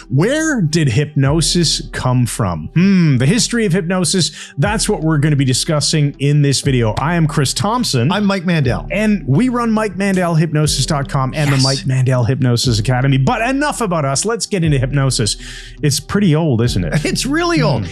Where did hypnosis come from? The history of hypnosis, that's what we're going to be discussing in this video. I am Chris Thompson. I'm Mike Mandel. And we run MikeMandelHypnosis.com and the Mike Mandel Hypnosis Academy. But enough about us. Let's get into hypnosis. It's pretty old, isn't it? It's really old.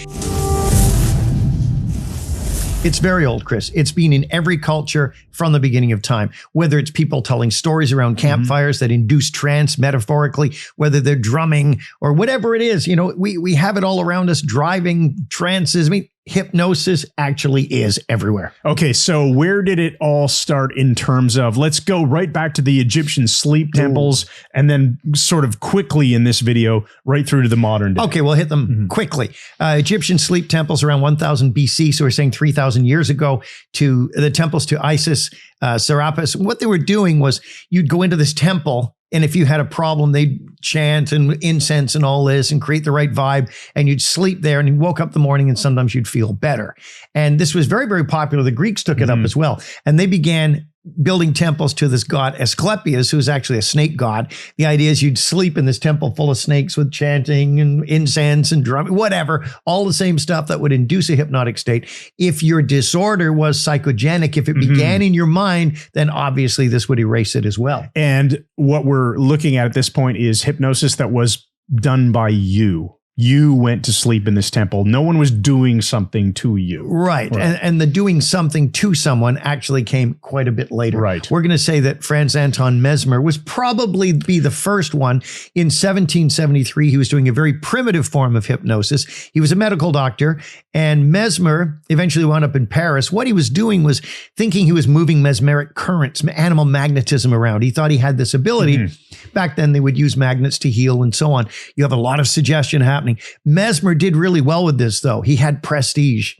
It's very old, Chris. It's been in every culture from the beginning of time, whether it's people telling stories around campfires that induce trance metaphorically, whether they're drumming or whatever it is. You know, we have it all around us, driving trances. I mean, hypnosis actually is everywhere. Okay, so where did it all start in terms of, let's go right back to the Egyptian sleep temples and then sort of quickly in this video, right through to the modern day. Okay, we'll hit them quickly. Egyptian sleep temples around 1000 BC, so we're saying 3000 years ago, to the temples to Isis, Serapis. What they were doing was you'd go into this temple, and if you had a problem, they'd chant and incense and all this and create the right vibe, and you'd sleep there and you woke up in the morning and sometimes you'd feel better. And this was very, very popular. The Greeks took it up as well. And they began building temples to this god Asclepius, who's actually a snake god. The idea is you'd sleep in this temple full of snakes with chanting and incense and drumming, whatever, all the same stuff that would induce a hypnotic state. If your disorder was psychogenic, if it began in your mind, then obviously this would erase it as well. And what we're looking at this point is hypnosis that was done by you. You went to sleep in this temple. No one was doing something to you. Right. And the doing something to someone actually came quite a bit later. Right. We're going to say that Franz Anton Mesmer was probably be the first one. In 1773, he was doing a very primitive form of hypnosis. He was a medical doctor, and Mesmer eventually wound up in Paris. What he was doing was thinking he was moving mesmeric currents, animal magnetism around. He thought he had this ability. Back then, they would use magnets to heal and so on. You have a lot of suggestion happening. Mesmer did really well with this, though. He had prestige,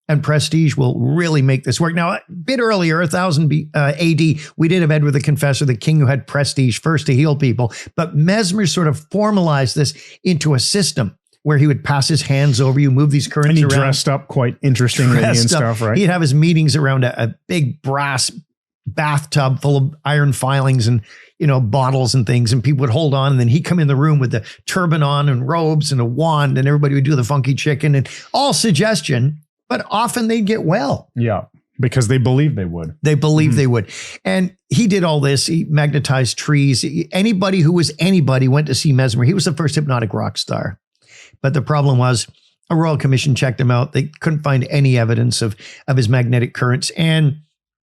and prestige will really make this work. Now, a bit earlier, 1000 AD, we did have Edward the Confessor, the king who had prestige first to heal people. But Mesmer sort of formalized this into a system where he would pass his hands over you, move these currents around. And he dressed up quite interestingly and stuff, right? He'd have his meetings around a big brass bathtub full of iron filings and, you know, bottles and things, and people would hold on, and then he'd come in the room with the turban on and robes and a wand, and everybody would do the funky chicken, and all suggestion, but often they'd get well. Yeah, because they believed they would. They believed they would. And he did all this. He magnetized trees. Anybody who was anybody went to see Mesmer. He was the first hypnotic rock star. But the problem was a Royal Commission checked him out. They couldn't find any evidence of his magnetic currents. And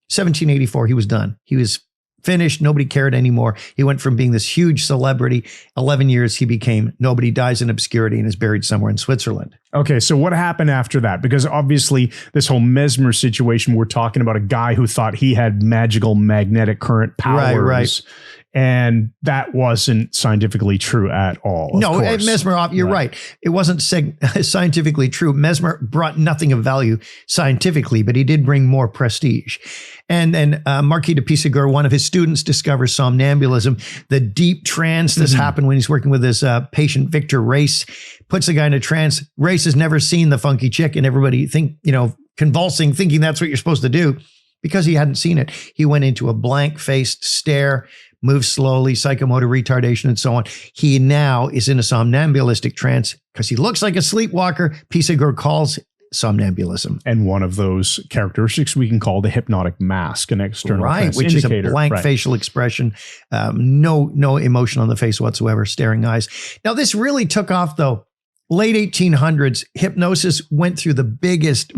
1784, he was done. He was finished. Nobody cared anymore. He went from being this huge celebrity. 11 years, he became nobody, dies in obscurity, and is buried somewhere in Switzerland. Okay, so what happened after that? Because obviously this whole Mesmer situation, we're talking about a guy who thought he had magical magnetic current powers. Right. And that wasn't scientifically true at all. No, Mesmer, you're right. It wasn't scientifically true. Mesmer brought nothing of value scientifically, but he did bring more prestige. And then Marquis de Puysegur, one of his students, discovers somnambulation, the deep trance. This happened when he's working with his patient, Victor Race, puts the guy in a trance. Race has never seen the funky chick, and everybody convulsing, thinking that's what you're supposed to do. Because he hadn't seen it, he went into a blank-faced stare, moved slowly, psychomotor retardation, and so on. He now is in a somnambulistic trance because he looks like a sleepwalker. Puysegur calls somnambulism. And one of those characteristics we can call the hypnotic mask, an external which is a blank facial expression, no emotion on the face whatsoever, staring eyes. Now, this really took off, though. Late 1800s, hypnosis went through the biggest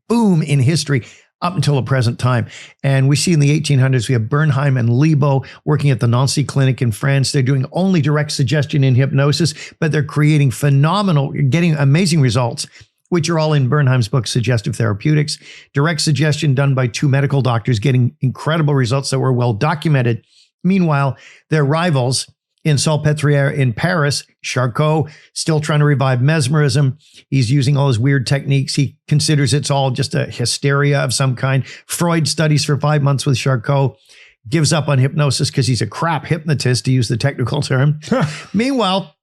boom in history up until the present time. And we see in the 1800s, we have Bernheim and Lebo working at the Nancy Clinic in France. They're doing only direct suggestion in hypnosis, but they're creating getting amazing results, which are all in Bernheim's book, Suggestive Therapeutics. Direct suggestion done by two medical doctors, getting incredible results that were well documented. Meanwhile, their rivals in Salpêtrière in Paris, Charcot, still trying to revive mesmerism. He's using all his weird techniques. He considers it's all just a hysteria of some kind. Freud studies for 5 months with Charcot, gives up on hypnosis because he's a crap hypnotist, to use the technical term. Meanwhile,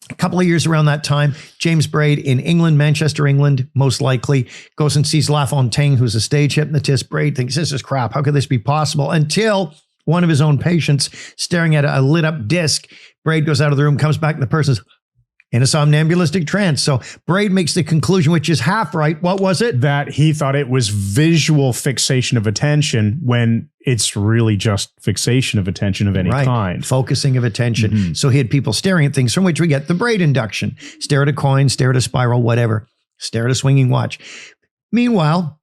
a couple of years around that time, James Braid in England, Manchester, England, most likely, goes and sees Lafontaine, who's a stage hypnotist. Braid thinks, this is crap. How could this be possible? Until one of his own patients staring at a lit up disc. Braid goes out of the room, comes back, and the person's in a somnambulistic trance. So Braid makes the conclusion, which is half right. What was it? That he thought it was visual fixation of attention when it's really just fixation of attention of any kind. Focusing of attention. So he had people staring at things, from which we get the Braid induction. Stare at a coin, stare at a spiral, whatever. Stare at a swinging watch. Meanwhile,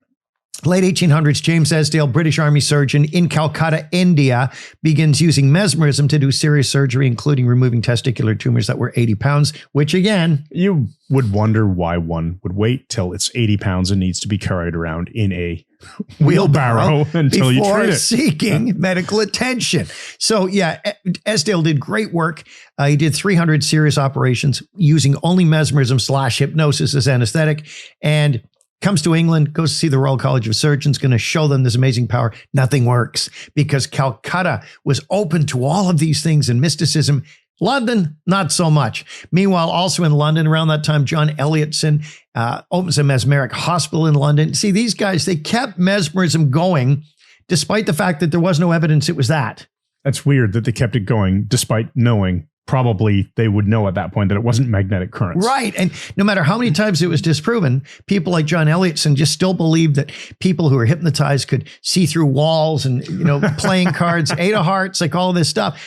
late 1800s, James Esdale, British Army surgeon in Calcutta, India, begins using mesmerism to do serious surgery, including removing testicular tumors that were 80 pounds, which again... You would wonder why one would wait till it's 80 pounds and needs to be carried around in a wheelbarrow until you treat it. Seeking medical attention. So yeah, Esdale did great work. He did 300 serious operations using only mesmerism / hypnosis as anesthetic, and comes to England, goes to see the Royal College of Surgeons, going to show them this amazing power. Nothing works because Calcutta was open to all of these things and mysticism. London, not so much. Meanwhile, also in London around that time, John Elliotson opens a mesmeric hospital in London. See, these guys, they kept mesmerism going despite the fact that there was no evidence it was that. That's weird that they kept it going despite knowing. Probably they would know at that point that it wasn't magnetic currents. Right. And no matter how many times it was disproven, people like John Elliotson just still believed that people who were hypnotized could see through walls and, playing cards, 8 of hearts, like all this stuff.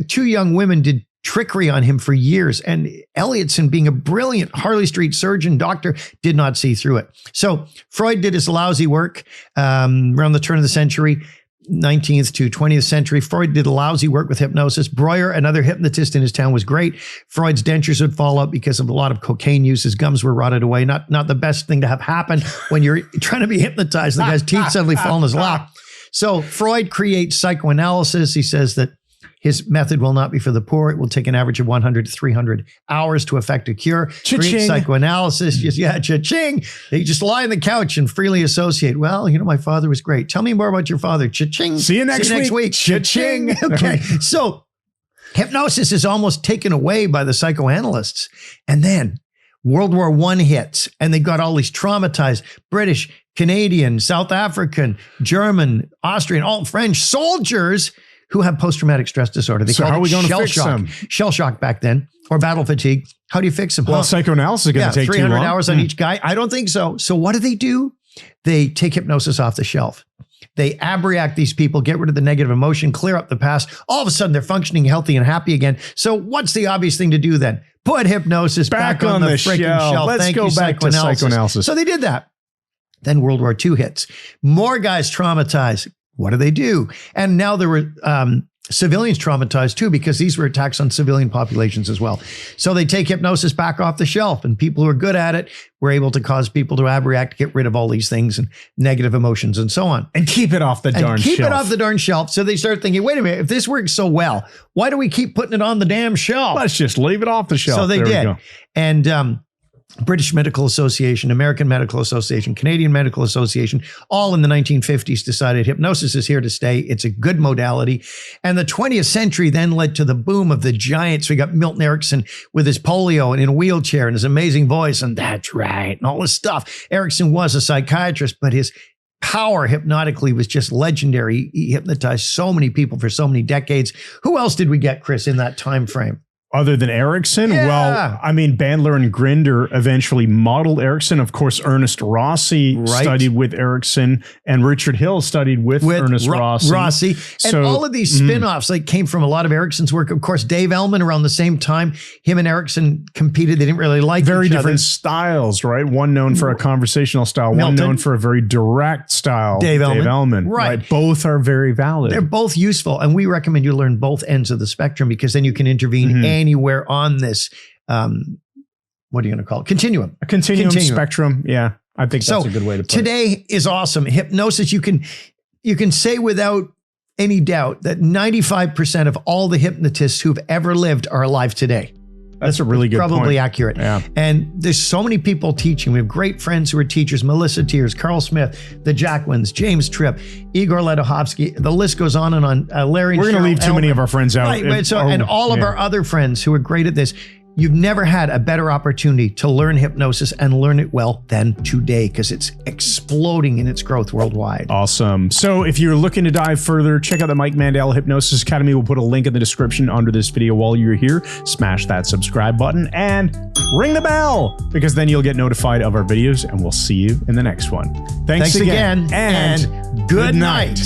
Two young women did trickery on him for years. And Elliotson, being a brilliant Harley Street surgeon, doctor, did not see through it. So Freud did his lousy work around the turn of the century. 19th to 20th century. Freud did lousy work with hypnosis. Breuer, another hypnotist in his town, was great. Freud's dentures would fall out because of a lot of cocaine use. His gums were rotted away. Not the best thing to have happen when you're trying to be hypnotized. The guy's teeth suddenly fall in his lap. So Freud creates psychoanalysis. He says that his method will not be for the poor. It will take an average of 100 to 300 hours to effect a cure. Create psychoanalysis. Cha-ching. They just lie on the couch and freely associate. Well, my father was great. Tell me more about your father. Cha-ching. See you next week. Cha-ching. Okay. So hypnosis is almost taken away by the psychoanalysts. And then World War I hits, and they got all these traumatized British, Canadian, South African, German, Austrian, all French soldiers who have post-traumatic stress disorder. They call it shell shock. Shell shock back then, or battle fatigue. How do you fix them? Well, psychoanalysis is going to take 300 too long. hours on each guy. I don't think so. So what do? They take hypnosis off the shelf. They abreact these people, get rid of the negative emotion, clear up the past. All of a sudden, they're functioning healthy and happy again. So what's the obvious thing to do then? Put hypnosis back on the freaking shelf. Let's go back to psychoanalysis. So they did that. Then World War II hits. More guys traumatized. What do? And now there were civilians traumatized too, because these were attacks on civilian populations as well. So they take hypnosis back off the shelf, and people who are good at it were able to cause people to abreact, get rid of all these things and negative emotions and so on. And keep it off the darn shelf. Keep it off the darn shelf. So they start thinking, wait a minute, if this works so well, why do we keep putting it on the damn shelf? Let's just leave it off the shelf. So they did. And British Medical Association, American Medical Association, Canadian Medical Association, all in the 1950s decided hypnosis is here to stay. It's a good modality. And the 20th century then led to the boom of the giants. We got Milton Erickson with his polio and in a wheelchair and his amazing voice, and that's right, and all this stuff. Erickson was a psychiatrist, but his power hypnotically was just legendary. He hypnotized so many people for so many decades. Who else did we get, Chris, in that time frame? Other than Erickson? Yeah. Well, I mean, Bandler and Grinder eventually modeled Erickson. Of course, Ernest Rossi studied with Erickson, and Richard Hill studied with Ernest Rossi. And all of these spin-offs came from a lot of Erickson's work. Of course, Dave Ellman around the same time, him and Erickson competed. They didn't really like each other. Very different styles, right? One known for a conversational style, one known for a very direct style. Dave Ellman. Right. Both are very valid. They're both useful. And we recommend you learn both ends of the spectrum, because then you can intervene anywhere on this, what are you going to call it? Continuum. A continuum spectrum. Yeah, I think that's a good way to put it. Today is awesome. Hypnosis, you can say without any doubt that 95% of all the hypnotists who've ever lived are alive today. That's a really good point. Probably accurate. Yeah. And there's so many people teaching. We have great friends who are teachers: Melissa Tears, Carl Smith, the Jacquelines, James Tripp, Igor Ledohovsky. The list goes on and on. Larry. We're going to leave too many of our friends out. Right. And all of our other friends who are great at this. You've never had a better opportunity to learn hypnosis and learn it well than today, because it's exploding in its growth worldwide. Awesome. So if you're looking to dive further, check out the Mike Mandel Hypnosis Academy. We'll put a link in the description under this video while you're here. Smash that subscribe button and ring the bell, because then you'll get notified of our videos, and we'll see you in the next one. Thanks again, and good night.